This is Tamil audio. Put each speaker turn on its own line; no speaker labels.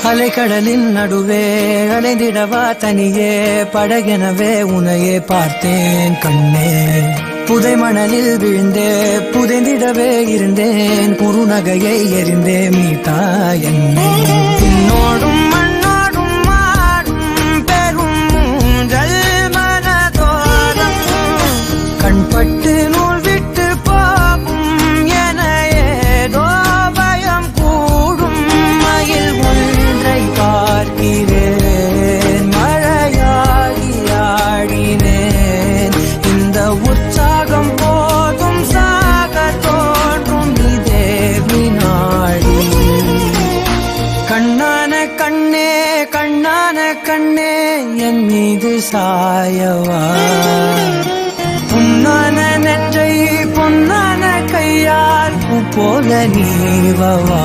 அலைக்கடலின் நடுவே அலைந்திடவா தனியே படகெனவே உனையே பார்த்தேன் கண்ணே. புதை மணலில் விழுந்தே புதைந்திடவே இருந்தேன் குறுநகையை எறிந்தே மீட்டா என்னை. உன்னோடும் மண்ணோடும் மாடும் பெரும் மூஞ்சல் மனதோரம் கண்பட்டு நூல் விட்டு போகும் என ஏதோ பயம் கூடும். மயில் ஒன்றை பார்க்கிறேன் மழையாகி ஆடினேன். இந்த உற்சாகம் போதும் சாக தோன்றும் இதே வினாடி. கண்ணான கண்ணே கண்ணான கண்ணே என் மீது சாயவா. பொன்னான நெற்றை பொன்னான கையால் பூ போல நீவவா.